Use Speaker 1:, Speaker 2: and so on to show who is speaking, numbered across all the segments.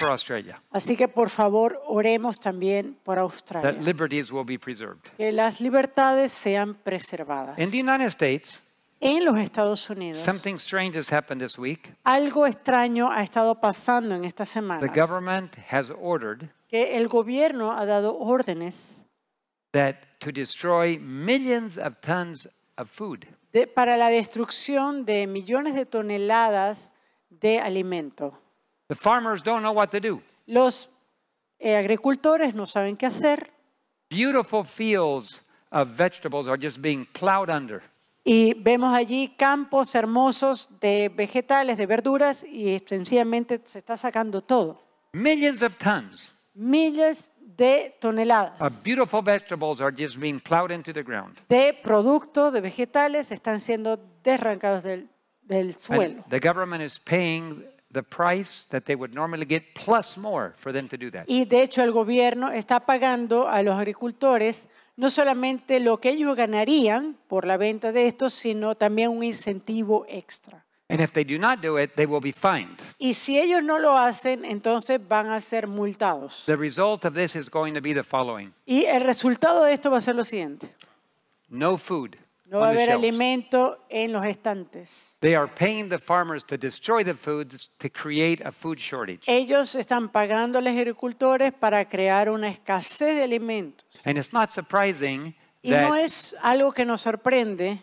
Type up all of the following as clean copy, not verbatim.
Speaker 1: for Australia.
Speaker 2: Así que por favor oremos también por
Speaker 1: That
Speaker 2: Australia,
Speaker 1: liberties will be preserved.
Speaker 2: que las libertades sean preservadas.
Speaker 1: In the United States,
Speaker 2: En los Estados Unidos,
Speaker 1: something strange has happened this week.
Speaker 2: algo extraño ha estado pasando en estas
Speaker 1: The
Speaker 2: semanas,
Speaker 1: government has ordered
Speaker 2: que el gobierno ha dado órdenes
Speaker 1: that to destroy millions of tons of food.
Speaker 2: para la destrucción de millones de toneladas de alimento.
Speaker 1: The farmers don't know what to do.
Speaker 2: Los agricultores no saben qué hacer
Speaker 1: Beautiful fields of vegetables are just being plowed under.
Speaker 2: y vemos allí campos hermosos de vegetales, de verduras y sencillamente se está sacando todo.
Speaker 1: Millions of tons
Speaker 2: Miles de toneladas
Speaker 1: of beautiful vegetables are just being plowed into the ground.
Speaker 2: de productos, de vegetales están siendo desarrancados del suelo.
Speaker 1: And the government is paying the price that they would normally get plus more for them to do that.
Speaker 2: Y de hecho el gobierno está pagando a los agricultores no solamente lo que ellos ganarían por la venta de estos, sino también un incentivo extra.
Speaker 1: And if they do not do it, they will be fined.
Speaker 2: Y si ellos no lo hacen, entonces van a ser multados.
Speaker 1: The result of this is going to be the following.
Speaker 2: Y el resultado de esto va a ser lo siguiente.
Speaker 1: No food
Speaker 2: No va a
Speaker 1: on the
Speaker 2: haber
Speaker 1: shelves.
Speaker 2: alimento en los estantes.
Speaker 1: They are paying the farmers to destroy the foods to create a food shortage.
Speaker 2: Ellos están pagando a los agricultores para crear una escasez de alimentos.
Speaker 1: And it's not surprising
Speaker 2: Y no
Speaker 1: that
Speaker 2: es algo que nos sorprende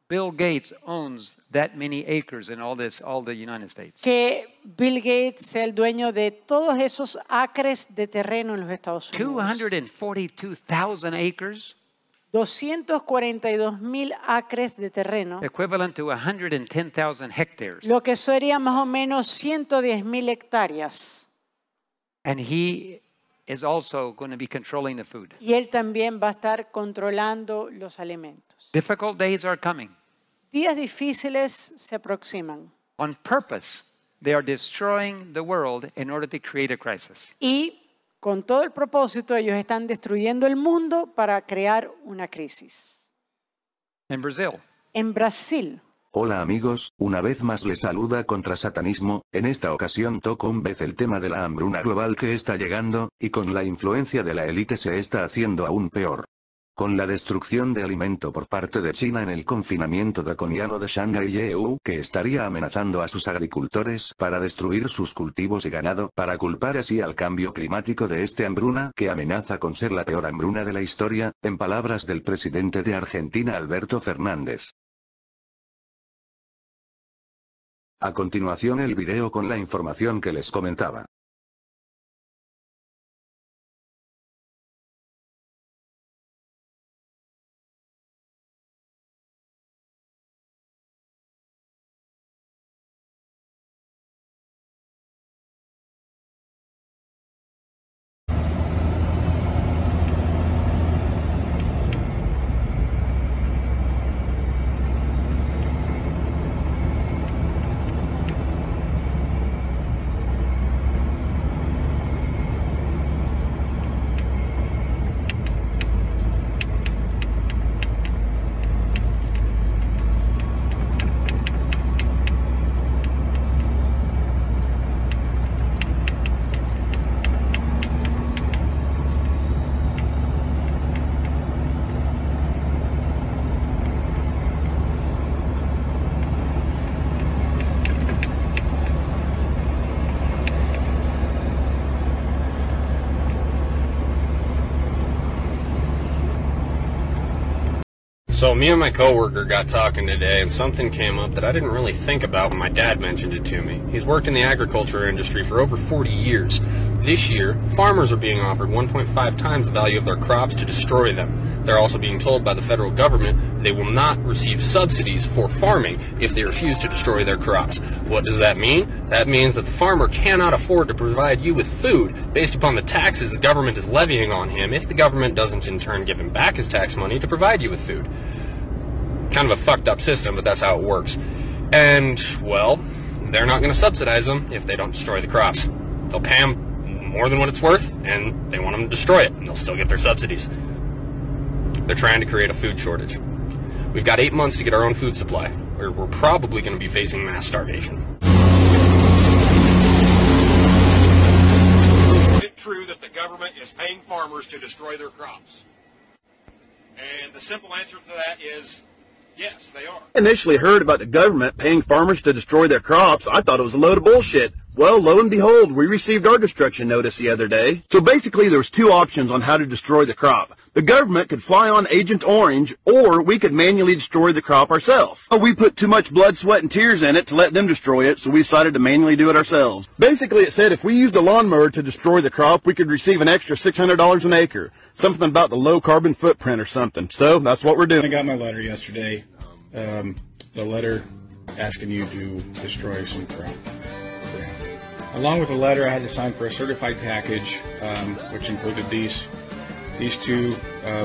Speaker 1: Bill Gates owns that many acres in all the United States.
Speaker 2: que Bill Gates sea el dueño de todos esos acres de terreno en los Estados Unidos.
Speaker 1: 242,000 acres,
Speaker 2: 242,000 acres de terreno,
Speaker 1: equivalent to 110,000 hectares.
Speaker 2: lo que sería más o menos 110,000 hectáreas.
Speaker 1: And he is also going to be controlling the food.
Speaker 2: Y él también va a estar controlando los alimentos.
Speaker 1: Difficult days are coming.
Speaker 2: Días difíciles se aproximan.
Speaker 1: On purpose, they are destroying the world in order to create a crisis.
Speaker 2: Y con todo el propósito, ellos están destruyendo el mundo para crear una crisis.
Speaker 1: In Brazil,
Speaker 2: En Brasil,
Speaker 3: Hola amigos, una vez más les saluda Contra Satanismo. En esta ocasión toco un vez el tema de la hambruna global que está llegando, y con la influencia de la élite se está haciendo aún peor. Con la destrucción de alimento por parte de China en el confinamiento draconiano de Shanghái y EU, que estaría amenazando a sus agricultores para destruir sus cultivos y ganado, para culpar así al cambio climático de esta hambruna que amenaza con ser la peor hambruna de la historia, en palabras del presidente de Argentina Alberto Fernández. A continuación el video con la información que les comentaba.
Speaker 4: So me and my coworker got talking today, and something came up that I didn't really think about when my dad mentioned it to me. He's worked in the agriculture industry for over 40 years. This year, farmers are being offered 1.5 times the value of their crops to destroy them. They're also being told by the federal government they will not receive subsidies for farming if they refuse to destroy their crops. What does that mean? That means that the farmer cannot afford to provide you with food based upon the taxes the government is levying on him if the government doesn't in turn give him back his tax money to provide you with food. Kind of a fucked up system, but that's how it works. And, well, they're not going to subsidize them if they don't destroy the crops. They'll pay them more than what it's worth, and they want them to destroy it, and they'll still get their subsidies. They're trying to create a food shortage. We've got 8 months to get our own food supply, or we're probably going to be facing mass starvation.
Speaker 5: true that the government is paying farmers to destroy their crops? And the simple answer to that is yes, they are.
Speaker 6: Initially heard about the government paying farmers to destroy their crops, I thought it was a load of bullshit. Well, lo and behold, we received our destruction notice the other day. So basically there was two options on how to destroy the crop. The government could fly on Agent Orange, or we could manually destroy the crop ourselves. But we put too much blood, sweat, and tears in it to let them destroy it, so we decided to manually do it ourselves. Basically it said if we used a lawnmower to destroy the crop, we could receive an extra $600 an acre. Something about the low carbon footprint or something. So that's what we're doing.
Speaker 7: I got my letter yesterday. The letter asking you to destroy some crop. Along with the letter, I had to sign for a certified package, which included these two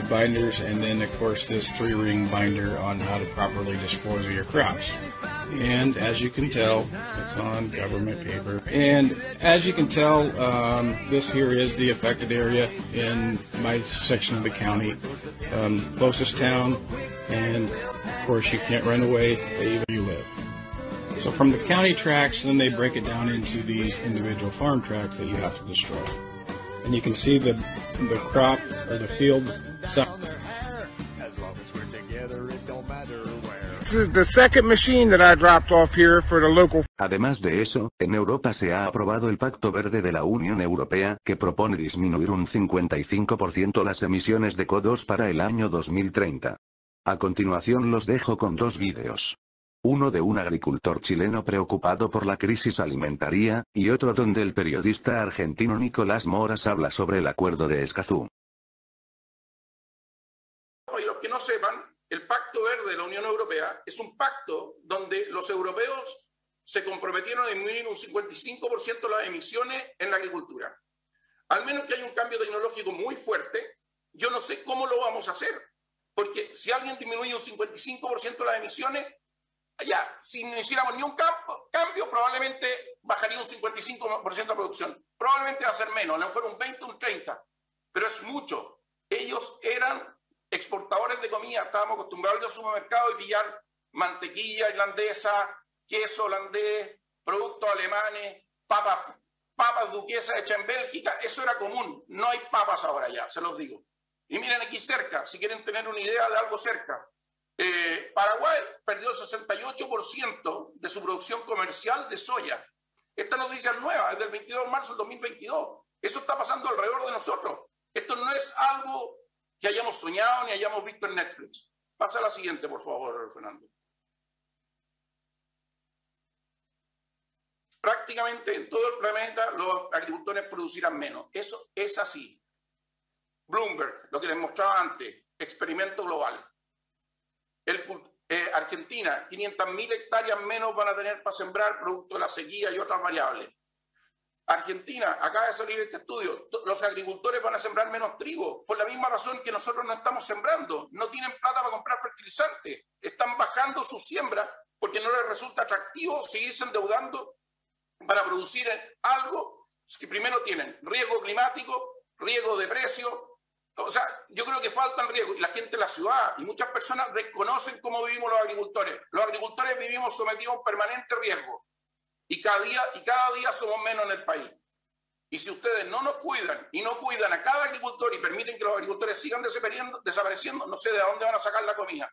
Speaker 7: binders, and then of course this 3-ring binder on how to properly dispose of your crops. And as you can tell, it's on government paper. And as you can tell, this here is the affected area in my section of the county, closest town, and of course you can't run away even where you live. So from the county tracts, then they break it down into these individual farm tracts that you have to destroy. And you can see the crop or the field.
Speaker 8: This is the second machine that I dropped off here for the local.
Speaker 3: Además de eso, en Europa se ha aprobado el Pacto Verde de la Unión Europea, que propone disminuir un 55% las emisiones de CO2 para el año 2030. A continuación los dejo con dos vídeos. Uno de un agricultor chileno preocupado por la crisis alimentaria, y otro donde el periodista argentino Nicolás Moras habla sobre el acuerdo de Escazú.
Speaker 9: Y los que no sepan, el Pacto Verde de la Unión Europea es un pacto donde los europeos se comprometieron a disminuir un 55% las emisiones en la agricultura. Al menos que haya un cambio tecnológico muy fuerte, yo no sé cómo lo vamos a hacer. Porque si alguien disminuye un 55% las emisiones, ya, si no hiciéramos ni un cambio, probablemente bajaría un 55% de producción. Probablemente va a ser menos, a lo mejor un 20, un 30, pero es mucho. Ellos eran exportadores de comida, estábamos acostumbrados a ir al supermercado y pillar mantequilla irlandesa, queso holandés, productos alemanes, papas duquesas hechas en Bélgica, eso era común. No hay papas ahora ya, se los digo. Y miren aquí cerca, si quieren tener una idea de algo cerca, Paraguay perdió el 68% de su producción comercial de soya. Esta noticia es nueva, es del 22 de marzo del 2022. Eso está pasando alrededor de nosotros. Esto no es algo que hayamos soñado ni hayamos visto en Netflix. Pasa a la siguiente, por favor, Fernando. Prácticamente en todo el planeta los agricultores producirán menos. Eso es así. Bloomberg, lo que les mostraba antes, experimento global. Argentina, 500.000 hectáreas menos van a tener para sembrar producto de la sequía y otras variables. Argentina, acaba de salir este estudio, los agricultores van a sembrar menos trigo, por la misma razón que nosotros no estamos sembrando. No tienen plata para comprar fertilizantes, están bajando su siembra porque no les resulta atractivo seguirse endeudando para producir algo que primero tienen riesgo climático, riesgo de precio. O sea, yo creo que faltan riesgos y la gente de la ciudad y muchas personas desconocen cómo vivimos los agricultores. Los agricultores vivimos sometidos a un permanente riesgo y cada día somos menos en el país. Y si ustedes no nos cuidan y no cuidan a cada agricultor y permiten que los agricultores sigan desapareciendo, no sé de dónde van a sacar la comida.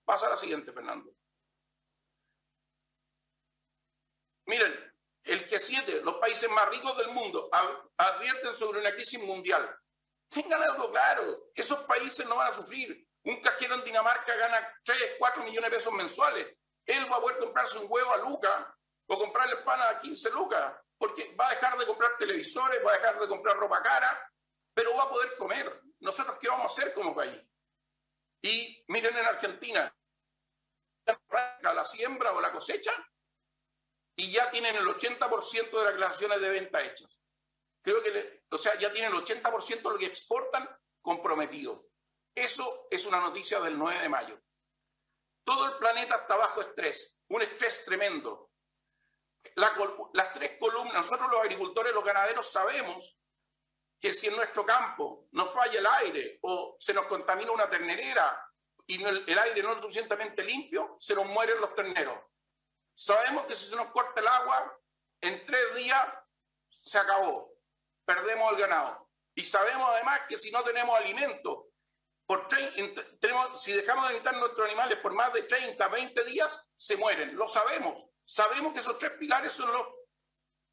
Speaker 9: Pasa a la siguiente, Fernando. Miren, el G7, los países más ricos del mundo, advierten sobre una crisis mundial. Tengan algo claro, esos países no van a sufrir. Un cajero en Dinamarca gana 3, 4 millones de pesos mensuales. Él va a poder comprarse un huevo a lucas o comprarle pan a 15 lucas, porque va a dejar de comprar televisores, va a dejar de comprar ropa cara, pero va a poder comer. ¿Nosotros qué vamos a hacer como país? Y miren en Argentina, la siembra o la cosecha y ya tienen el 80% de las declaraciones de venta hechas. Creo que, ya tienen el 80% de lo que exportan comprometido. Eso es una noticia del 9 de mayo. Todo el planeta está bajo estrés, un estrés tremendo. Las tres columnas, nosotros los agricultores, los ganaderos sabemos que si en nuestro campo nos falla el aire o se nos contamina una ternerera y el aire no es suficientemente limpio, se nos mueren los terneros. Sabemos que si se nos corta el agua, en 3 días se acabó. perdemos el ganado. Y sabemos además que si no tenemos alimento, si dejamos de alimentar nuestros animales por más de 30, 20 días, se mueren. Lo sabemos. Sabemos que esos 3 pilares son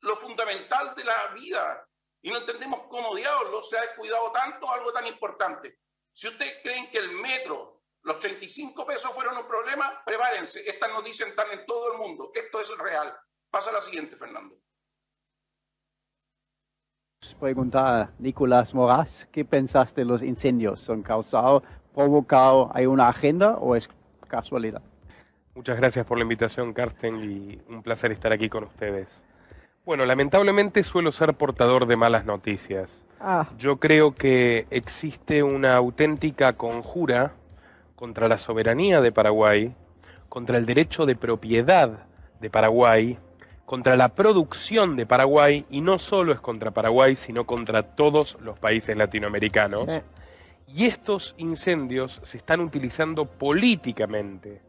Speaker 9: lo fundamental de la vida. Y no entendemos cómo diablos se ha descuidado tanto algo tan importante. Si ustedes creen que el metro, los 35 pesos fueron un problema, prepárense. Estas noticias están en todo el mundo. Esto es real. Pasa a la siguiente, Fernando.
Speaker 10: Preguntar a Nicolás Moraz, ¿qué pensás de los incendios? ¿Son causados, provocados, hay una agenda o es casualidad?
Speaker 11: Muchas gracias por la invitación, Carsten, y un placer estar aquí con ustedes. Bueno, lamentablemente suelo ser portador de malas noticias. Yo creo que existe una auténtica conjura contra la soberanía de Paraguay, contra el derecho de propiedad de Paraguay, contra la producción de Paraguay, y no solo es contra Paraguay, sino contra todos los países latinoamericanos. Sí. Y estos incendios se están utilizando políticamente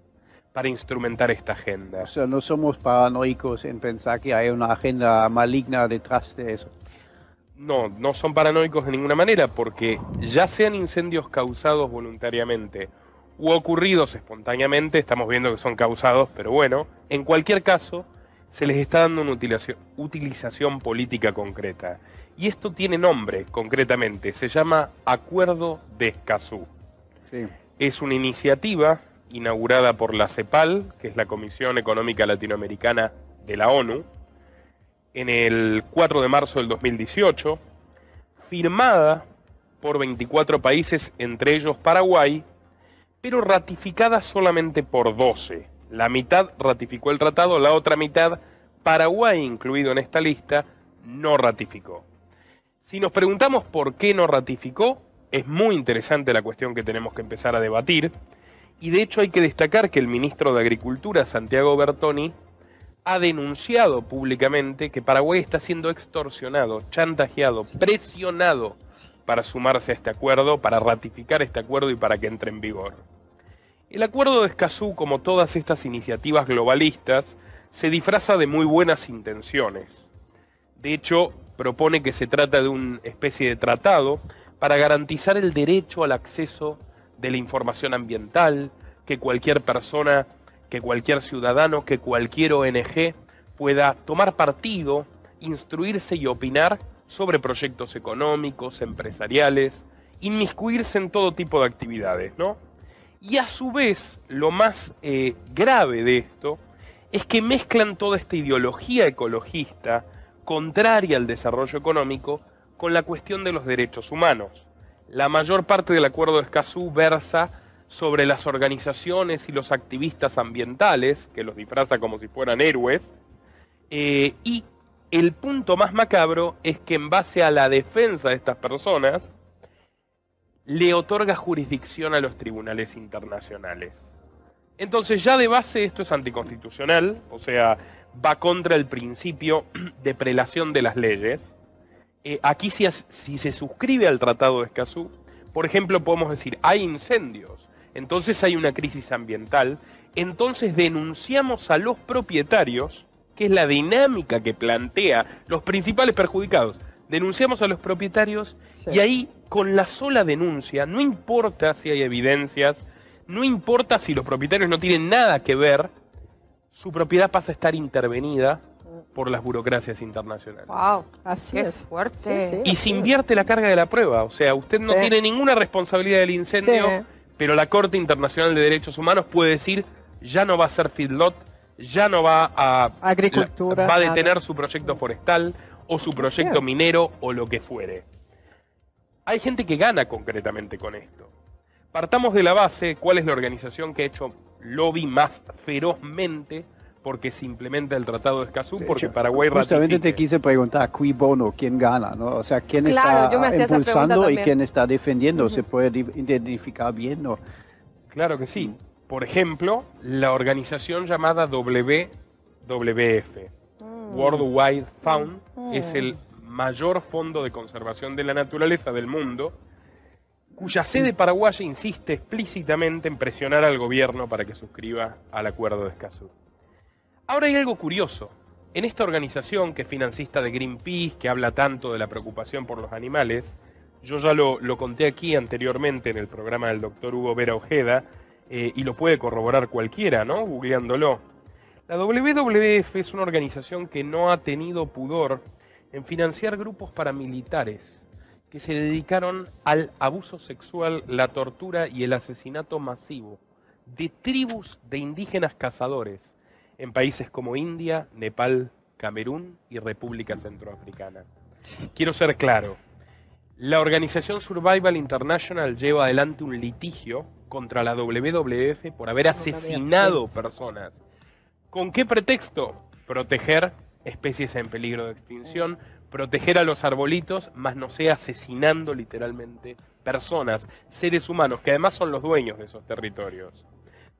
Speaker 11: para instrumentar esta agenda.
Speaker 10: O sea, no somos paranoicos en pensar que hay una agenda maligna detrás de eso.
Speaker 11: No, no son paranoicos de ninguna manera, porque ya sean incendios causados voluntariamente u ocurridos espontáneamente, estamos viendo que son causados, pero bueno, en cualquier caso, se les está dando una utilización política concreta. Y esto tiene nombre, concretamente, se llama Acuerdo de Escazú. Sí. Es una iniciativa inaugurada por la CEPAL, que es la Comisión Económica Latinoamericana de la ONU, en el 4 de marzo del 2018, firmada por 24 países, entre ellos Paraguay, pero ratificada solamente por 12. La mitad ratificó el tratado, la otra mitad, Paraguay incluido en esta lista, no ratificó. Si nos preguntamos por qué no ratificó, es muy interesante la cuestión que tenemos que empezar a debatir, y de hecho hay que destacar que el ministro de Agricultura, Santiago Bertoni, ha denunciado públicamente que Paraguay está siendo extorsionado, chantajeado, presionado para sumarse a este acuerdo, para ratificar este acuerdo y para que entre en vigor. El Acuerdo de Escazú, como todas estas iniciativas globalistas, se disfraza de muy buenas intenciones. De hecho, propone que se trata de una especie de tratado para garantizar el derecho al acceso de la información ambiental, que cualquier persona, que cualquier ciudadano, que cualquier ONG pueda tomar partido, instruirse y opinar sobre proyectos económicos, empresariales, inmiscuirse en todo tipo de actividades, ¿no? Y a su vez, lo más grave de esto es que mezclan toda esta ideología ecologista contraria al desarrollo económico con la cuestión de los derechos humanos. La mayor parte del Acuerdo de Escazú versa sobre las organizaciones y los activistas ambientales, que los disfraza como si fueran héroes, y el punto más macabro es que en base a la defensa de estas personas, le otorga jurisdicción a los tribunales internacionales. Entonces ya de base esto es anticonstitucional, o sea, va contra el principio de prelación de las leyes. Aquí si se suscribe al Tratado de Escazú, por ejemplo, podemos decir, hay incendios, entonces hay una crisis ambiental, entonces denunciamos a los propietarios, que es la dinámica que plantea los principales perjudicados. Denunciamos a los propietarios y ahí con la sola denuncia, no importa si hay evidencias, no importa si los propietarios no tienen nada que ver, su propiedad pasa a estar intervenida por las burocracias internacionales.
Speaker 12: ¡Wow! Así es fuerte.
Speaker 11: Y se invierte la carga de la prueba, o sea, usted no tiene ninguna responsabilidad del incendio, pero la Corte Internacional de Derechos Humanos puede decir, ya no va a ser feedlot, ya no va a
Speaker 12: agricultura,
Speaker 11: va a detener su proyecto forestal o su proyecto minero o lo que fuere. Hay gente que gana concretamente con esto. Partamos de la base, ¿cuál es la organización que ha hecho lobby más ferozmente porque se implementa el Tratado de Escazú? Porque Paraguay ratifique.
Speaker 10: Justamente te quise preguntar, qui bono, ¿quién gana? ¿No? O sea, ¿quién está impulsando y quién está defendiendo? ¿Se puede identificar bien? ¿No?
Speaker 11: Claro que sí. Por ejemplo, la organización llamada WWF, World Wide Fund, es el mayor fondo de conservación de la naturaleza del mundo, cuya sede paraguaya insiste explícitamente en presionar al gobierno para que suscriba al Acuerdo de Escazú. Ahora hay algo curioso. en esta organización que es financista de Greenpeace, que habla tanto de la preocupación por los animales, yo ya lo conté aquí anteriormente en el programa del doctor Hugo Vera Ojeda, y lo puede corroborar cualquiera, ¿no? Googleándolo. La WWF es una organización que no ha tenido pudor en financiar grupos paramilitares que se dedicaron al abuso sexual, la tortura y el asesinato masivo de tribus de indígenas cazadores en países como India, Nepal, Camerún y República Centroafricana. Quiero ser claro, la organización Survival International lleva adelante un litigio contra la WWF por haber asesinado personas. ¿Con qué pretexto? Proteger especies en peligro de extinción, proteger a los arbolitos, más no sea asesinando literalmente personas, seres humanos, que además son los dueños de esos territorios.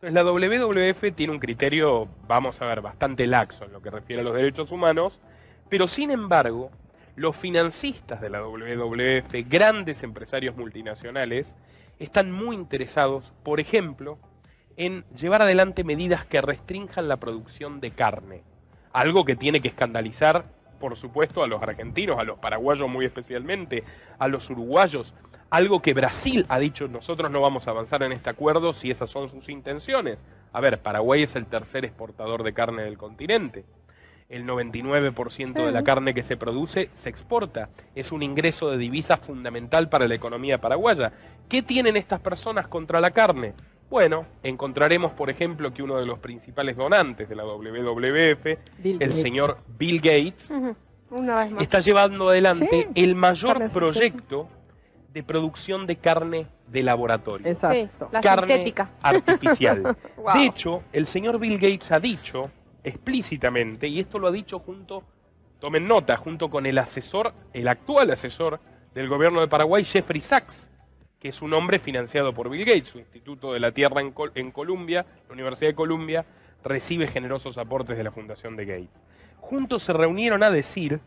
Speaker 11: Entonces la WWF tiene un criterio, vamos a ver, bastante laxo en lo que refiere a los derechos humanos, pero sin embargo, los financistas de la WWF, grandes empresarios multinacionales, están muy interesados, por ejemplo, en llevar adelante medidas que restrinjan la producción de carne. Algo que tiene que escandalizar, por supuesto, a los argentinos, a los paraguayos muy especialmente, a los uruguayos. Algo que Brasil ha dicho, nosotros no vamos a avanzar en este acuerdo si esas son sus intenciones. A ver, Paraguay es el tercer exportador de carne del continente. El 99% de la carne que se produce se exporta. Es un ingreso de divisas fundamental para la economía paraguaya. ¿Qué tienen estas personas contra la carne? Bueno, encontraremos, por ejemplo, que uno de los principales donantes de la WWF, el señor Bill Gates,
Speaker 12: Una vez más.
Speaker 11: está llevando adelante el mayor proyecto de producción de carne de laboratorio.
Speaker 12: Exacto. Sí, la
Speaker 11: carne
Speaker 12: sintética.
Speaker 11: artificial.
Speaker 12: Wow.
Speaker 11: De hecho, el señor Bill Gates ha dicho explícitamente, y esto lo ha dicho tomen nota, junto con el actual asesor del gobierno de Paraguay, Jeffrey Sachs, que es un hombre financiado por Bill Gates. Su Instituto de la Tierra en Columbia, la Universidad de Columbia, recibe generosos aportes de la Fundación de Gates. Juntos se reunieron a decir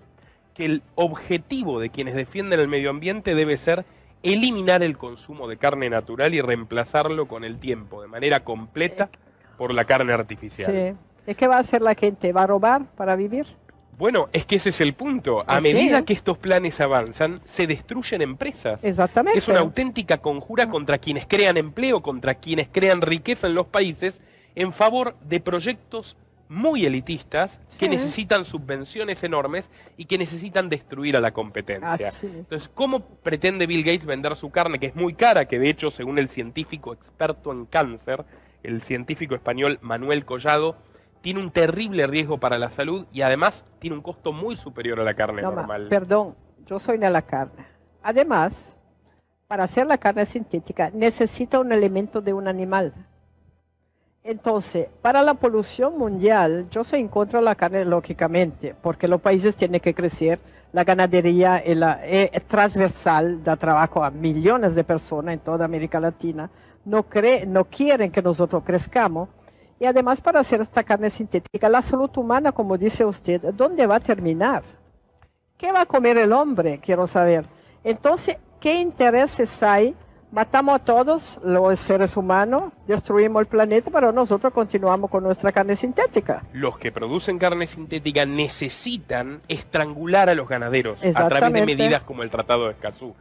Speaker 11: que el objetivo de quienes defienden el medio ambiente debe ser eliminar el consumo de carne natural y reemplazarlo con el tiempo, de manera completa, por la carne artificial.
Speaker 13: Sí. ¿Y qué va a hacer la gente? ¿Va a robar para vivir?
Speaker 11: Bueno, es que ese es el punto. A medida que estos planes avanzan, se destruyen empresas.
Speaker 13: Exactamente.
Speaker 11: Es una auténtica conjura contra quienes crean empleo, contra quienes crean riqueza en los países, en favor de proyectos muy elitistas que necesitan subvenciones enormes y que necesitan destruir a la competencia. Entonces, ¿cómo pretende Bill Gates vender su carne, que es muy cara, que de hecho, según el científico experto en cáncer, el científico español Manuel Collado, tiene un terrible riesgo para la salud y además tiene un costo muy superior a la carne normal?
Speaker 13: Perdón, yo soy de la carne. Además, para hacer la carne sintética necesita un elemento de un animal. Entonces, para la polución mundial, yo soy en contra de la carne, lógicamente, porque los países tienen que crecer, la ganadería es transversal, da trabajo a millones de personas en toda América Latina, no quieren que nosotros crezcamos. Y además, para hacer esta carne sintética, la salud humana, como dice usted, ¿dónde va a terminar? ¿Qué va a comer el hombre? Quiero saber. Entonces, ¿qué intereses hay? Matamos a todos los seres humanos, destruimos el planeta, pero nosotros continuamos con nuestra carne sintética.
Speaker 11: Los que producen carne sintética necesitan estrangular a los ganaderos a través de medidas como el Tratado de Escazú.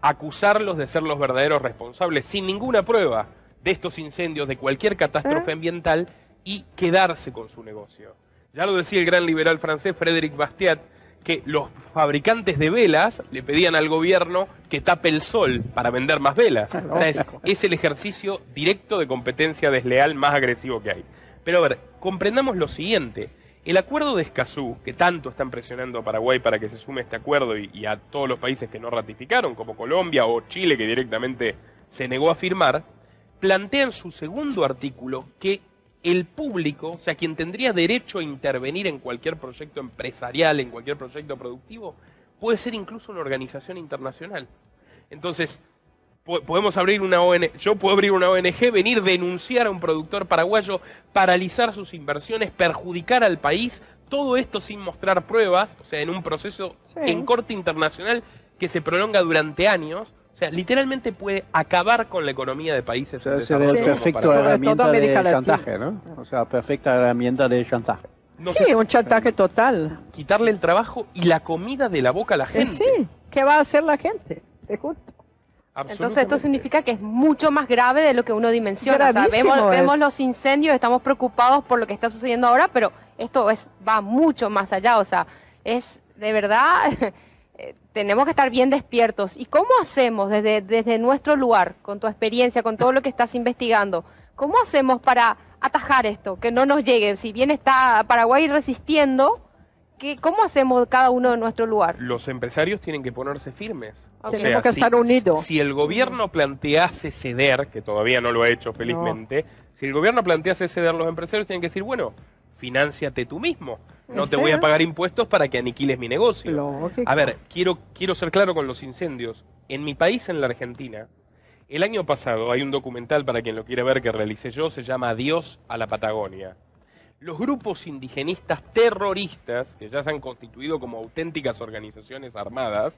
Speaker 11: Acusarlos de ser los verdaderos responsables, sin ninguna prueba, de estos incendios, de cualquier catástrofe ambiental, y quedarse con su negocio. Ya lo decía el gran liberal francés Frédéric Bastiat, que los fabricantes de velas le pedían al gobierno que tape el sol para vender más velas. O sea, es el ejercicio directo de competencia desleal más agresivo que hay. Pero a ver, comprendamos lo siguiente. El acuerdo de Escazú, que tanto están presionando a Paraguay para que se sume a este acuerdo y a todos los países que no ratificaron, como Colombia o Chile, que directamente se negó a firmar, plantea en su segundo artículo que el público, o sea, quien tendría derecho a intervenir en cualquier proyecto empresarial, en cualquier proyecto productivo, puede ser incluso una organización internacional. Entonces, podemos abrir una ONG, yo puedo abrir una ONG, venir, denunciar a un productor paraguayo, paralizar sus inversiones, perjudicar al país, todo esto sin mostrar pruebas, o sea, en un proceso en corte internacional que se prolonga durante años. O sea, literalmente puede acabar con la economía de países en desarrollo.
Speaker 10: Sería perfecta herramienta de chantaje, ¿no? O sea, perfecta herramienta de chantaje.
Speaker 13: Sí, un chantaje total.
Speaker 11: Quitarle el trabajo y la comida de la boca a la gente.
Speaker 13: Sí, ¿qué va a hacer la gente? Te juro.
Speaker 14: Entonces esto significa que es mucho más grave de lo que uno dimensiona. O sea, vemos los incendios, estamos preocupados por lo que está sucediendo ahora, pero esto va mucho más allá. O sea, es de verdad, tenemos que estar bien despiertos. ¿Y cómo hacemos desde nuestro lugar, con tu experiencia, con todo lo que estás investigando, cómo hacemos para atajar esto, que no nos llegue? Si bien está Paraguay resistiendo, ¿cómo hacemos cada uno en nuestro lugar?
Speaker 11: Los empresarios tienen que ponerse firmes.
Speaker 13: Tenemos que estar unidos.
Speaker 11: Si el gobierno plantease ceder, que todavía no lo ha hecho felizmente, si el gobierno plantease ceder, los empresarios tienen que decir, bueno, finánciate tú mismo. No te voy a pagar impuestos para que aniquiles mi negocio.
Speaker 13: Lógico.
Speaker 11: A ver, quiero ser claro con los incendios. En mi país, en la Argentina, el año pasado hay un documental, para quien lo quiera ver, que realicé yo, se llama Adiós a la Patagonia. Los grupos indigenistas terroristas, que ya se han constituido como auténticas organizaciones armadas,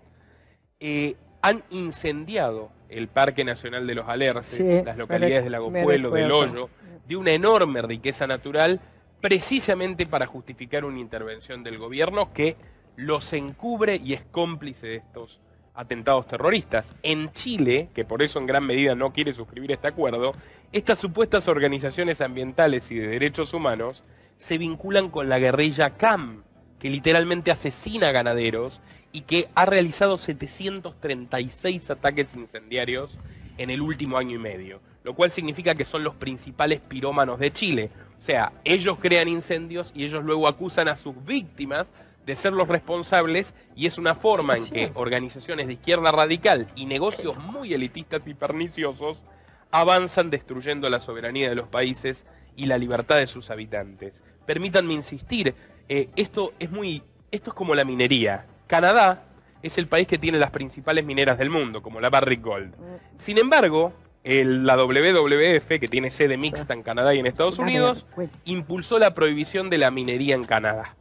Speaker 11: han incendiado el Parque Nacional de los Alerces, las localidades de Lago Puelo, del Hoyo, de una enorme riqueza natural, precisamente para justificar una intervención del gobierno que los encubre y es cómplice de estos atentados terroristas. En Chile, que por eso en gran medida no quiere suscribir este acuerdo, estas supuestas organizaciones ambientales y de derechos humanos se vinculan con la guerrilla CAM, que literalmente asesina ganaderos y que ha realizado 736 ataques incendiarios en el último año y medio, lo cual significa que son los principales pirómanos de Chile. O sea, ellos crean incendios y ellos luego acusan a sus víctimas de ser los responsables, y es una forma en que organizaciones de izquierda radical y negocios muy elitistas y perniciosos avanzan destruyendo la soberanía de los países y la libertad de sus habitantes. Permítanme insistir, esto es como la minería. Canadá es el país que tiene las principales mineras del mundo, como la Barrick Gold. Sin embargo, la WWF, que tiene sede mixta en Canadá y en Estados Unidos, impulsó la prohibición de la minería en Canadá.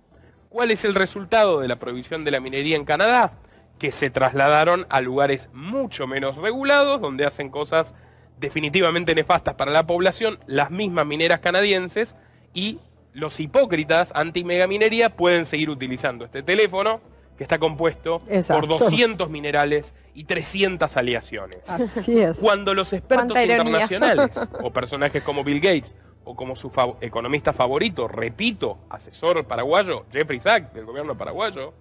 Speaker 11: ¿Cuál es el resultado de la prohibición de la minería en Canadá? Que se trasladaron a lugares mucho menos regulados, donde hacen cosas definitivamente nefastas para la población, las mismas mineras canadienses, y los hipócritas anti-megaminería pueden seguir utilizando este teléfono, que está compuesto por 200 minerales y 300 aleaciones.
Speaker 13: Así es.
Speaker 11: Cuando los expertos internacionales, o personajes como Bill Gates, o como su economista favorito, repito, asesor paraguayo, Jeffrey Sachs, del gobierno paraguayo,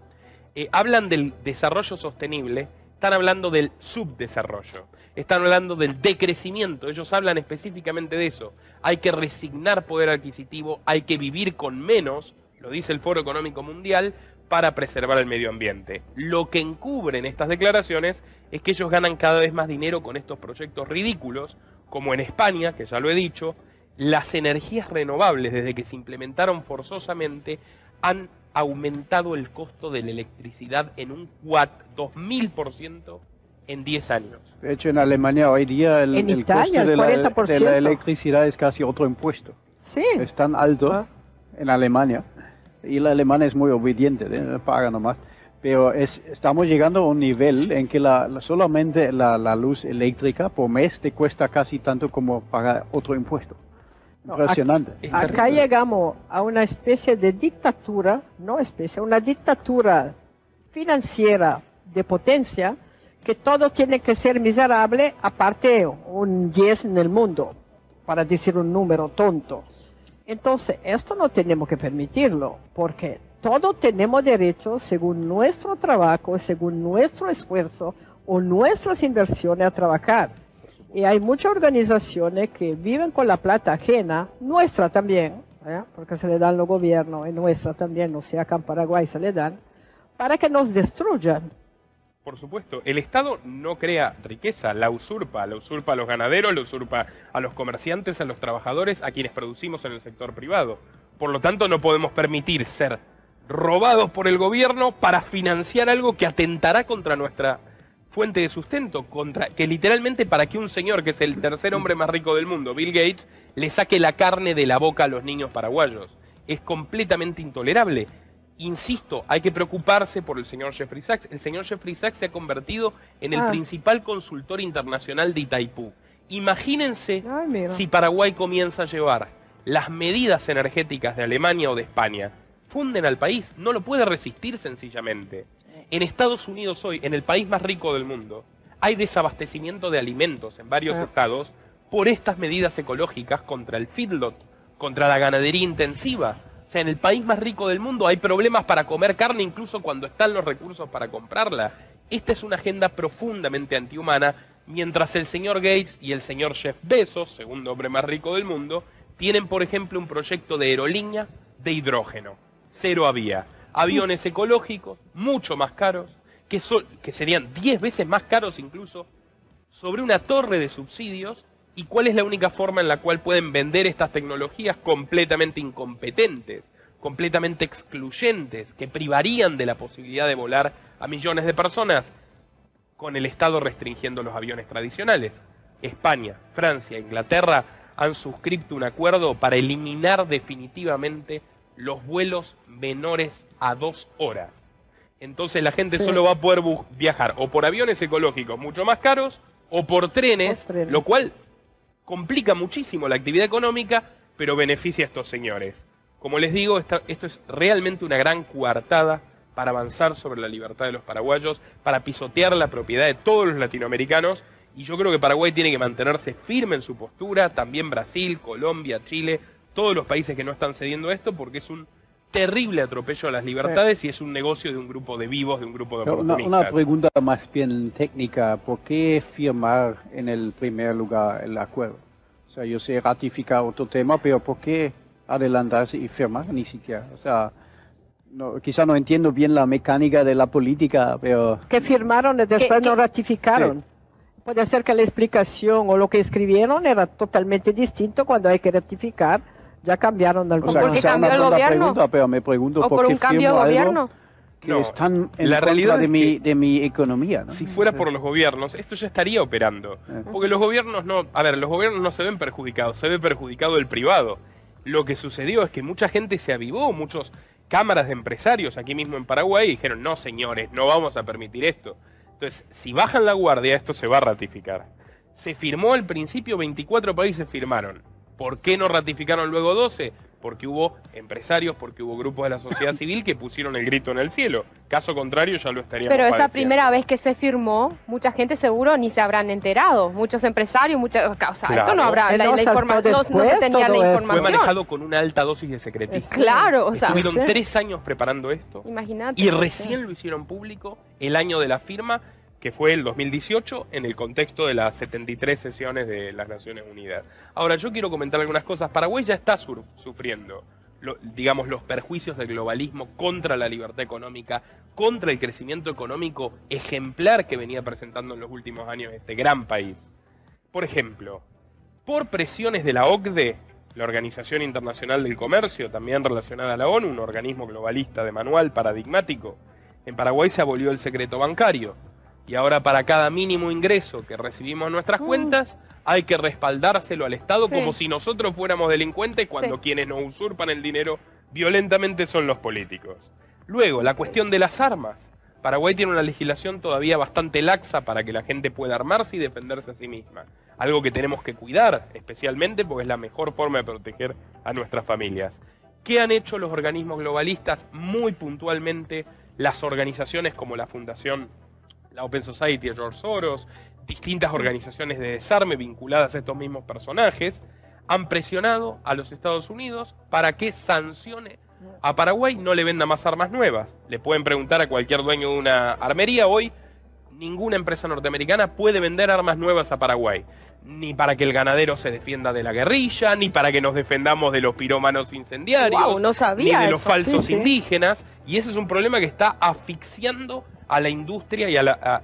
Speaker 11: hablan del desarrollo sostenible, están hablando del subdesarrollo, están hablando del decrecimiento. Ellos hablan específicamente de eso. Hay que resignar poder adquisitivo, hay que vivir con menos, lo dice el Foro Económico Mundial, para preservar el medio ambiente. Lo que encubren estas declaraciones es que ellos ganan cada vez más dinero con estos proyectos ridículos, como en España, que ya lo he dicho. Las energías renovables, desde que se implementaron forzosamente, han aumentado el costo de la electricidad en un 2000% en 10 años.
Speaker 10: De hecho, en Alemania hoy día el
Speaker 13: Italia,
Speaker 10: costo de la electricidad es casi otro impuesto.
Speaker 13: Sí.
Speaker 10: Es tan alto en Alemania, y la alemana es muy obediente, paga nomás. Pero estamos llegando a un nivel en que solamente la luz eléctrica por mes te cuesta casi tanto como pagar otro impuesto. Impresionante.
Speaker 13: Acá llegamos a una especie de dictadura, una dictadura financiera de potencia, que todo tiene que ser miserable, aparte un 10 en el mundo, para decir un número tonto. Entonces, esto no tenemos que permitirlo, porque todos tenemos derecho, según nuestro trabajo, según nuestro esfuerzo o nuestras inversiones, a trabajar. Y hay muchas organizaciones que viven con la plata ajena, nuestra también, porque se le dan los gobiernos, y nuestra también, no sea acá en Paraguay se le dan, para que nos destruyan.
Speaker 11: Por supuesto, el Estado no crea riqueza, la usurpa a los ganaderos, la usurpa a los comerciantes, a los trabajadores, a quienes producimos en el sector privado. Por lo tanto, no podemos permitir ser robados por el gobierno para financiar algo que atentará contra nuestra fuente de sustento, que literalmente para que un señor que es el tercer hombre más rico del mundo, Bill Gates, le saque la carne de la boca a los niños paraguayos. Es completamente intolerable. Insisto, hay que preocuparse por el señor Jeffrey Sachs. El señor Jeffrey Sachs se ha convertido en el principal consultor internacional de Itaipú. Imagínense si Paraguay comienza a llevar las medidas energéticas de Alemania o de España, funden al país, no lo puede resistir sencillamente. En Estados Unidos hoy, en el país más rico del mundo, hay desabastecimiento de alimentos en varios estados por estas medidas ecológicas contra el feedlot, contra la ganadería intensiva. O sea, en el país más rico del mundo hay problemas para comer carne incluso cuando están los recursos para comprarla. Esta es una agenda profundamente antihumana, mientras el señor Gates y el señor Jeff Bezos, segundo hombre más rico del mundo, tienen, por ejemplo, un proyecto de aerolínea de hidrógeno. Cero vía. Aviones ecológicos, mucho más caros, que serían 10 veces más caros incluso, sobre una torre de subsidios. ¿Y cuál es la única forma en la cual pueden vender estas tecnologías? Completamente incompetentes, completamente excluyentes, que privarían de la posibilidad de volar a millones de personas, con el Estado restringiendo los aviones tradicionales. España, Francia, Inglaterra han suscrito un acuerdo para eliminar definitivamente los vuelos menores a 2 horas. Entonces la gente solo va a poder viajar o por aviones ecológicos mucho más caros o por trenes, lo cual complica muchísimo la actividad económica, pero beneficia a estos señores. Como les digo, esto es realmente una gran coartada para avanzar sobre la libertad de los paraguayos, para pisotear la propiedad de todos los latinoamericanos, y yo creo que Paraguay tiene que mantenerse firme en su postura, también Brasil, Colombia, Chile, todos los países que no están cediendo esto, porque es un terrible atropello a las libertades y es un negocio de un grupo de vivos, de un grupo de oportunistas.
Speaker 10: Una pregunta más bien técnica, ¿por qué firmar en el primer lugar el acuerdo? O sea, yo sé ratificar otro tema, pero ¿por qué adelantarse y firmar ni siquiera? O sea, quizá no entiendo bien la mecánica de la política, pero...
Speaker 13: Que firmaron y después no ratificaron. Sí. Puede ser que la explicación o lo que escribieron era totalmente distinto cuando hay que ratificar. Ya cambiaron algo.
Speaker 10: O sea,
Speaker 14: ¿Porque cambió el gobierno?
Speaker 10: Pregunta, pero me pregunto
Speaker 14: ¿O por un cambio de gobierno?
Speaker 10: Que están en contra de mi economía, ¿no?
Speaker 11: Si fuera por los gobiernos, esto ya estaría operando. Porque los gobiernos no... A ver, los gobiernos no se ven perjudicados, se ve perjudicado el privado. Lo que sucedió es que mucha gente se avivó, muchos cámaras de empresarios aquí mismo en Paraguay dijeron, no señores, no vamos a permitir esto. Entonces, si bajan la guardia, esto se va a ratificar. Se firmó al principio, 24 países firmaron. ¿Por qué no ratificaron luego 12? Porque hubo empresarios, porque hubo grupos de la sociedad civil que pusieron el grito en el cielo. Caso contrario, ya lo estaríamos
Speaker 14: Pero esa
Speaker 11: padeciendo.
Speaker 14: Primera vez que se firmó, mucha gente seguro ni se habrán enterado. Muchos empresarios, o sea,
Speaker 11: Claro.
Speaker 14: esto no habrá, la información, no se tenía la información.
Speaker 11: Fue manejado con una alta dosis de secretismo.
Speaker 14: Claro, o sea.
Speaker 11: Estuvieron 3 años preparando esto.
Speaker 14: Imagínate.
Speaker 11: Y recién lo hicieron público el año de la firma, que fue el 2018, en el contexto de las 73 sesiones de las Naciones Unidas. Ahora, yo quiero comentar algunas cosas. Paraguay ya está sufriendo, digamos, los perjuicios del globalismo contra la libertad económica, contra el crecimiento económico ejemplar que venía presentando en los últimos años este gran país. Por ejemplo, por presiones de la OCDE, la Organización Internacional del Comercio, también relacionada a la ONU, un organismo globalista de manual paradigmático, en Paraguay se abolió el secreto bancario. Y ahora para cada mínimo ingreso que recibimos en nuestras cuentas, hay que respaldárselo al Estado como si nosotros fuéramos delincuentes cuando quienes nos usurpan el dinero violentamente son los políticos. Luego, la cuestión de las armas. Paraguay tiene una legislación todavía bastante laxa para que la gente pueda armarse y defenderse a sí misma. Algo que tenemos que cuidar, especialmente porque es la mejor forma de proteger a nuestras familias. ¿Qué han hecho los organismos globalistas? Muy puntualmente, las organizaciones como la Fundación la Open Society de George Soros, distintas organizaciones de desarme vinculadas a estos mismos personajes, han presionado a los Estados Unidos para que sancione a Paraguay, no le venda más armas nuevas. Le pueden preguntar a cualquier dueño de una armería hoy, ninguna empresa norteamericana puede vender armas nuevas a Paraguay. Ni para que el ganadero se defienda de la guerrilla, ni para que nos defendamos de los pirómanos incendiarios,
Speaker 14: Wow, no sabía
Speaker 11: ni de los
Speaker 14: eso.
Speaker 11: falsos indígenas. Y ese es un problema que está asfixiando a la industria y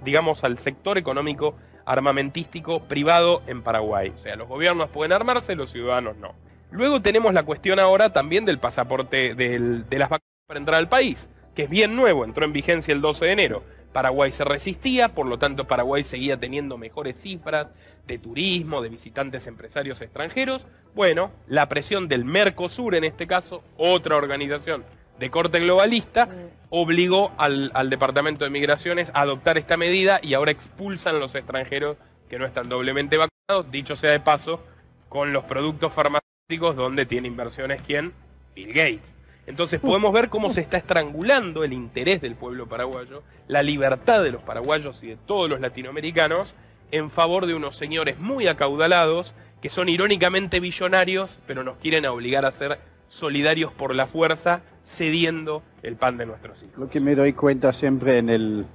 Speaker 11: digamos, al sector económico armamentístico privado en Paraguay. O sea, los gobiernos pueden armarse, los ciudadanos no. Luego tenemos la cuestión ahora también del pasaporte de las vacunas para entrar al país, que es bien nuevo, entró en vigencia el 12 de enero. Paraguay se resistía, por lo tanto Paraguay seguía teniendo mejores cifras de turismo, de visitantes empresarios extranjeros. Bueno, la presión del Mercosur, en este caso, otra organización de corte globalista, obligó al Departamento de Migraciones a adoptar esta medida y ahora expulsan a los extranjeros que no están doblemente vacunados, dicho sea de paso, con los productos farmacéuticos donde tiene inversiones, ¿quién? Bill Gates. Entonces podemos ver cómo se está estrangulando el interés del pueblo paraguayo, la libertad de los paraguayos y de todos los latinoamericanos en favor de unos señores muy acaudalados que son irónicamente billonarios, pero nos quieren obligar a ser solidarios por la fuerza, cediendo el pan de nuestros hijos.
Speaker 10: Lo que me doy cuenta siempre en el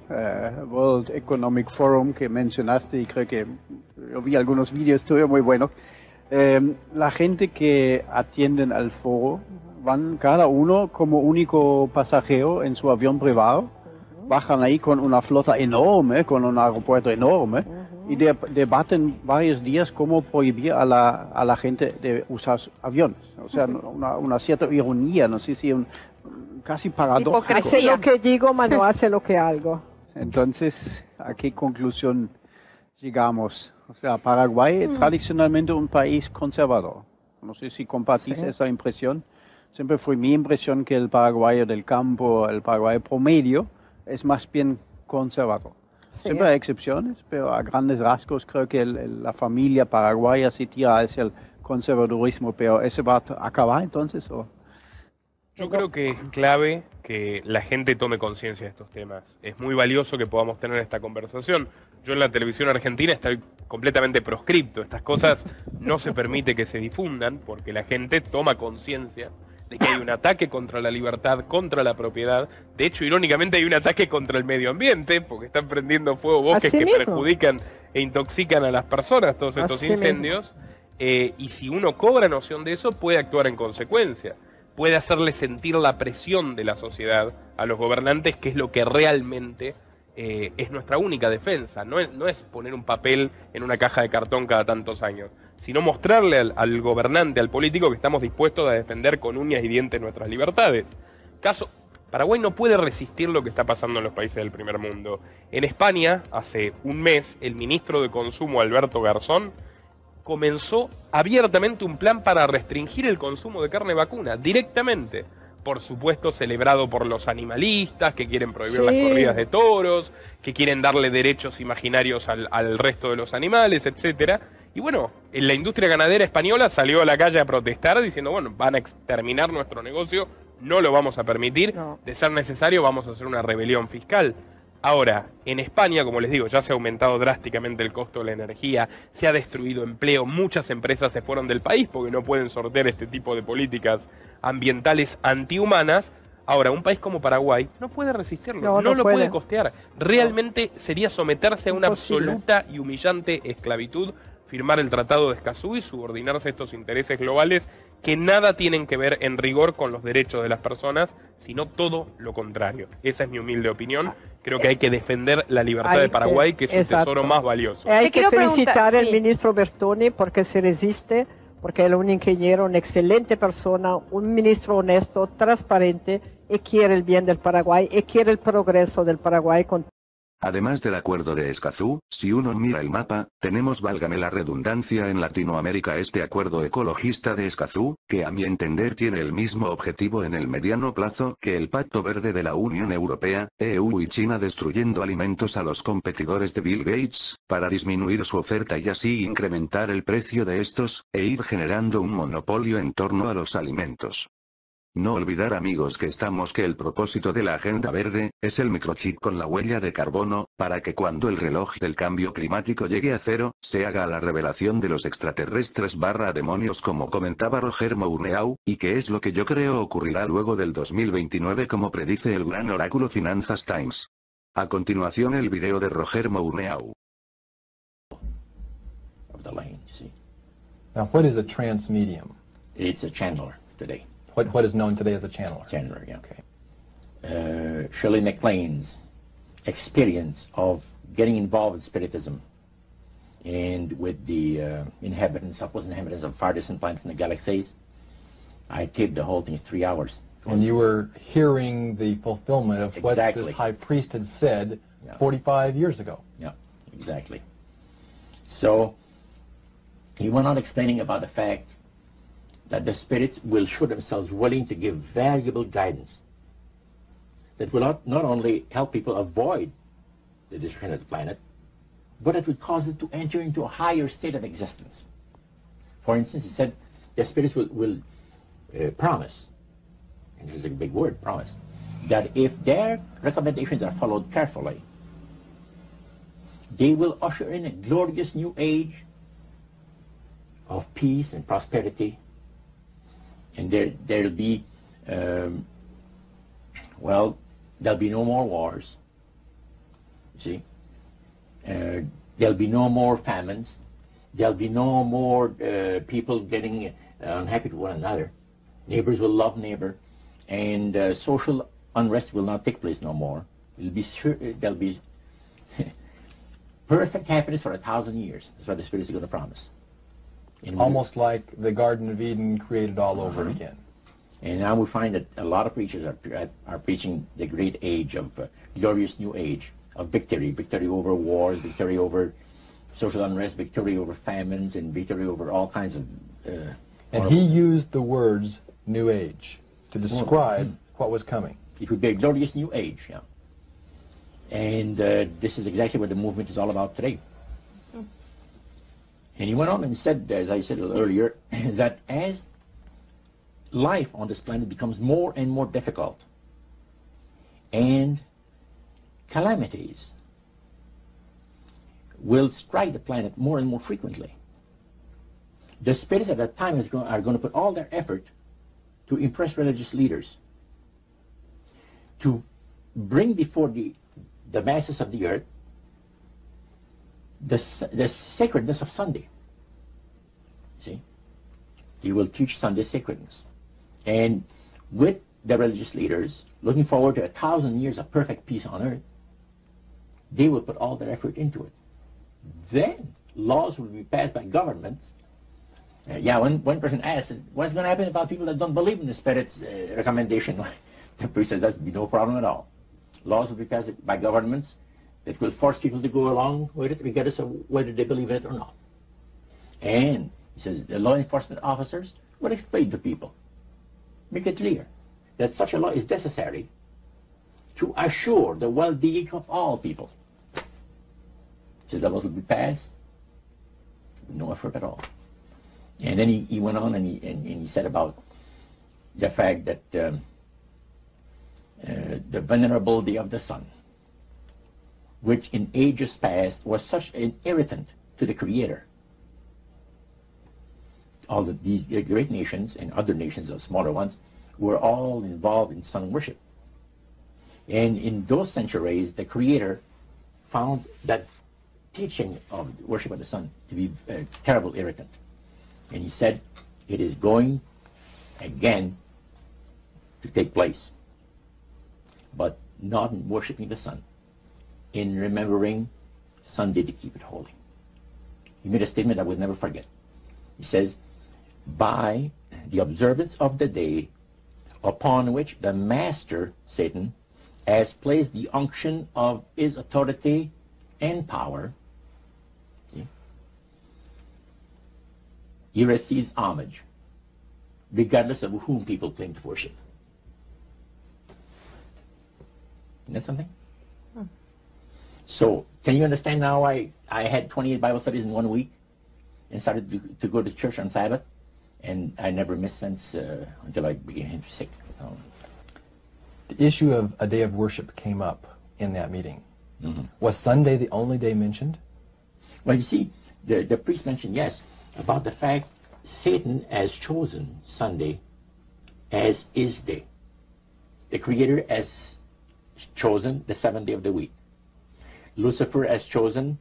Speaker 10: World Economic Forum que mencionaste, y creo que yo vi algunos vídeos tuyos muy buenos, la gente que atienden al foro van cada uno como único pasajero en su avión privado, bajan ahí con una flota enorme, con un aeropuerto enorme, y debaten varios días cómo prohibir a la gente de usar aviones. O sea, una cierta ironía, no sé si casi paradoja.
Speaker 13: Hace lo que digo, mas no hace lo que hago.
Speaker 10: Entonces, ¿a qué conclusión llegamos? O sea, Paraguay es tradicionalmente un país conservador. No sé si compartís esa impresión. Siempre fue mi impresión que el paraguayo del campo, el paraguayo promedio, es más bien conservador. Siempre hay excepciones, pero a grandes rasgos creo que la familia paraguaya se tira hacia el conservadurismo, pero ¿ese va a acabar entonces? ¿O?
Speaker 11: Yo creo que es clave que la gente tome conciencia de estos temas. Es muy valioso que podamos tener esta conversación. Yo en la televisión argentina estoy completamente proscripto. Estas cosas no se permite que se difundan porque la gente toma conciencia de que hay un ataque contra la libertad, contra la propiedad. De hecho, irónicamente hay un ataque contra el medio ambiente, porque están prendiendo fuego bosques que perjudican e intoxican a las personas, todos estos incendios. Y si uno cobra noción de eso, puede actuar en consecuencia. Puede hacerle sentir la presión de la sociedad a los gobernantes, que es lo que realmente es nuestra única defensa. No es poner un papel en una caja de cartón cada tantos años, sino mostrarle al gobernante, al político, que estamos dispuestos a defender con uñas y dientes nuestras libertades. Paraguay no puede resistir lo que está pasando en los países del primer mundo. En España, hace un mes, el ministro de Consumo, Alberto Garzón, comenzó abiertamente un plan para restringir el consumo de carne vacuna, directamente. Por supuesto, celebrado por los animalistas, que quieren prohibir las corridas de toros, que quieren darle derechos imaginarios al resto de los animales, etcétera. Y bueno, la industria ganadera española salió a la calle a protestar diciendo, bueno, van a exterminar nuestro negocio, no lo vamos a permitir, de ser necesario vamos a hacer una rebelión fiscal. Ahora, en España, como les digo, ya se ha aumentado drásticamente el costo de la energía, se ha destruido empleo, muchas empresas se fueron del país porque no pueden sortear este tipo de políticas ambientales antihumanas. Ahora, un país como Paraguay no puede resistirlo, no lo puede costear. Realmente sería someterse a una absoluta y humillante esclavitud, firmar el Tratado de Escazú y subordinarse a estos intereses globales que nada tienen que ver en rigor con los derechos de las personas, sino todo lo contrario. Esa es mi humilde opinión. Creo que hay que defender la libertad de Paraguay, que es un tesoro más valioso.
Speaker 13: Hay que felicitar al ministro Bertoni porque se resiste, porque él es un ingeniero, una excelente persona, un ministro honesto, transparente, y quiere el bien del Paraguay, y quiere el progreso del Paraguay con
Speaker 3: Además del acuerdo de Escazú, si uno mira el mapa, tenemos, válgame la redundancia, en Latinoamérica este acuerdo ecologista de Escazú, que a mi entender tiene el mismo objetivo en el mediano plazo que el Pacto Verde de la Unión Europea, EU y China, destruyendo alimentos a los competidores de Bill Gates, para disminuir su oferta y así incrementar el precio de estos, e ir generando un monopolio en torno a los alimentos. No olvidar, amigos, que el propósito de la Agenda Verde es el microchip con la huella de carbono, para que cuando el reloj del cambio climático llegue a cero, se haga la revelación de los extraterrestres / demonios, como comentaba Roger Mouneau, y que es lo que yo creo ocurrirá luego del 2029 como predice el gran oráculo Finanzas Times. A continuación el video de Roger Mouneau.
Speaker 15: Now what is a transmedium?
Speaker 16: It's a channeler today.
Speaker 15: What is known today as a channeler?
Speaker 16: Channeler, yeah. Okay. Shirley MacLaine's experience of getting involved with spiritism and with the supposed inhabitants of far distant planets in the galaxies, I taped the whole thing. It's 3 hours.
Speaker 15: And you were hearing the fulfillment of what this high priest had said 45 years ago.
Speaker 16: Yeah, exactly. So he went on explaining about the fact that the spirits will show themselves willing to give valuable guidance that will not only help people avoid the destruction of the planet, but it would cause it to enter into a higher state of existence. For instance, he said the spirits will promise and this is a big word, promise, that if their recommendations are followed carefully, they will usher in a glorious new age of peace and prosperity, and there'll be, well, there'll be no more wars, you see. There'll be no more famines. There'll be no more people getting unhappy with one another. Neighbors will love neighbor, and social unrest will not take place no more. There'll be perfect happiness for 1,000 years. That's what the Spirit is going to promise.
Speaker 15: Almost like the Garden of Eden created all over again.
Speaker 16: And now we find that a lot of preachers are preaching the great age of glorious new age of victory over wars, victory over social unrest, victory over famines, and victory over all kinds of...
Speaker 15: and he used the words New Age to describe what was coming.
Speaker 16: It would be a glorious new age, yeah. And this is exactly what the movement is all about today. And he went on and said, as I said earlier, that as life on this planet becomes more and more difficult, and calamities will strike the planet more and more frequently, the spirits at that time are going to put all their effort to impress religious leaders, to bring before the masses of the earth the sacredness of Sunday. See? He will teach Sunday sacredness. And with the religious leaders, looking forward to 1,000 years of perfect peace on earth, they will put all their effort into it. Then laws will be passed by governments. One person asked, what's going to happen about people that don't believe in the Spirit's recommendation? The priest says, there'll be no problem at all. Laws will be passed by governments that will force people to go along with it, regardless of whether they believe in it or not. And he says the law enforcement officers will explain to people, make it clear that such a law is necessary to assure the well-being of all people. He says the laws will be passed with no effort at all. And then he went on and he said about the fact that the venerability of the sun, which in ages past was such an irritant to the Creator. All of these great nations and other nations, the smaller ones, were all involved in sun worship. And in those centuries, the Creator found that teaching of worship of the sun to be a terrible irritant. And he said, it is going again to take place, but not in worshiping the sun, in remembering Sunday to keep it holy. He made a statement I would never forget. He says, by the observance of the day upon which the master, Satan, has placed the unction of his authority and power, he receives homage, regardless of whom people claim to worship. Isn't that something? So, can you understand now why I had 28 Bible studies in 1 week and started to go to church on Sabbath? And I never missed since until I became sick.
Speaker 15: The issue of a day of worship came up in that meeting. Was Sunday the only day mentioned?
Speaker 16: Well, you see, the priest mentioned, yes, about the fact Satan has chosen Sunday as his day. The Creator has chosen the 7th day of the week. Lucifer has chosen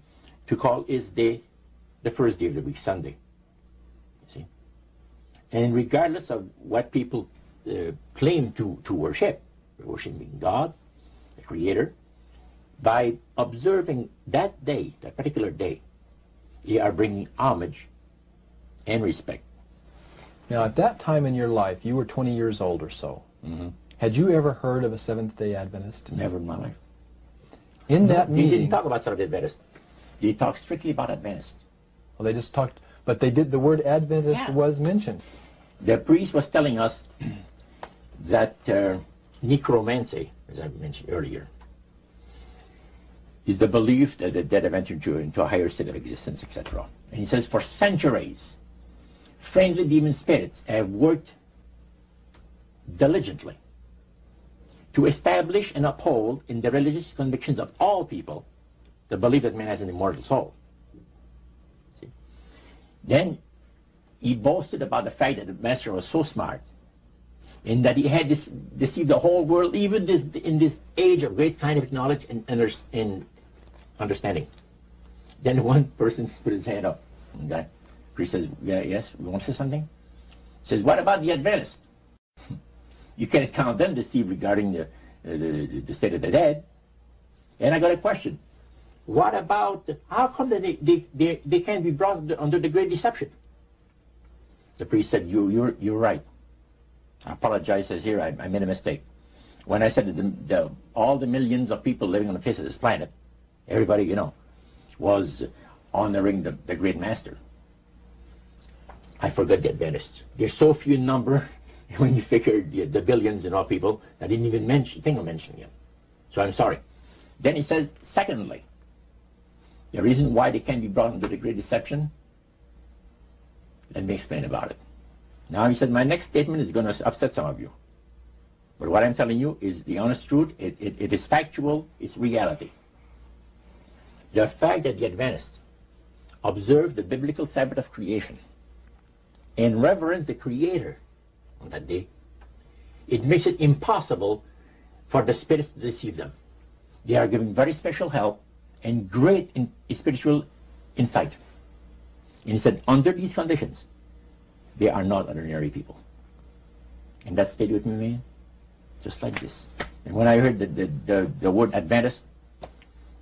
Speaker 16: to call his day the first day of the week, Sunday. See? And regardless of what people claim to worship, worshiping God, the Creator, by observing that day, that particular day, they are bringing homage and respect.
Speaker 15: Now, at that time in your life, you were 20 years old or so. Had you ever heard of a Seventh-day Adventist?
Speaker 16: Never in my life.
Speaker 15: In that meeting...
Speaker 16: They didn't talk about Seventh-day Adventist. They talked strictly about Adventist.
Speaker 15: Well, they just talked... But they did... The word Adventist was mentioned.
Speaker 16: The priest was telling us that necromancy, as I mentioned earlier, is the belief that the dead have entered into a higher state of existence, etc. And he says, for centuries, friendly demon spirits have worked diligently to establish and uphold in the religious convictions of all people the belief that man has an immortal soul. See? Then he boasted about the fact that the master was so smart and that he had deceived the whole world, even in this age of great scientific knowledge and understanding. Then one person put his hand up, and that priest says, yeah, yes, we want to say something? He says, what about the Adventists? You can't count them deceived regarding the state of the dead. And I got a question. What about, how come that they can't be brought under the great deception? The priest said, you're right. I apologize, says here, I made a mistake. When I said that all the millions of people living on the face of this planet, everybody, you know, was honoring the great master. I forgot the Adventists. They're so few in number, when you figure the billions and all people, I didn't even think of mentioning it. So I'm sorry. Then he says, secondly, the reason why they can't be brought into the great deception, let me explain about it. Now he said, my next statement is going to upset some of you. But what I'm telling you is the honest truth. It is factual. It's reality. The fact that the Adventists observe the biblical Sabbath of creation and reverence the Creator on that day, it makes it impossible for the spirits to deceive them. They are given very special help and great spiritual insight. And he said, under these conditions, they are not ordinary people. And that stayed with me, man, just like this. And when I heard the word Adventist,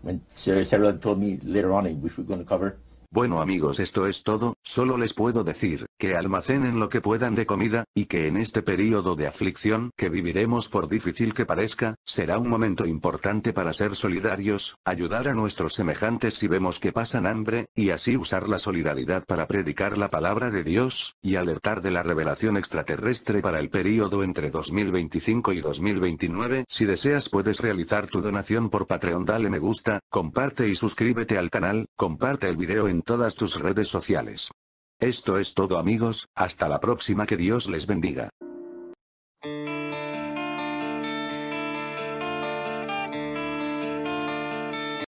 Speaker 16: when several told me later on, which we're going to cover,
Speaker 3: Bueno amigos, esto es todo, solo les puedo decir, que almacenen lo que puedan de comida, y que en este período de aflicción que viviremos por difícil que parezca, será un momento importante para ser solidarios, ayudar a nuestros semejantes si vemos que pasan hambre, y así usar la solidaridad para predicar la palabra de Dios, y alertar de la revelación extraterrestre para el período entre 2025 y 2029. Si deseas puedes realizar tu donación por Patreon, dale me gusta, comparte y suscríbete al canal, comparte el video en todas tus redes sociales. Esto es todo amigos, hasta la próxima, que Dios les bendiga.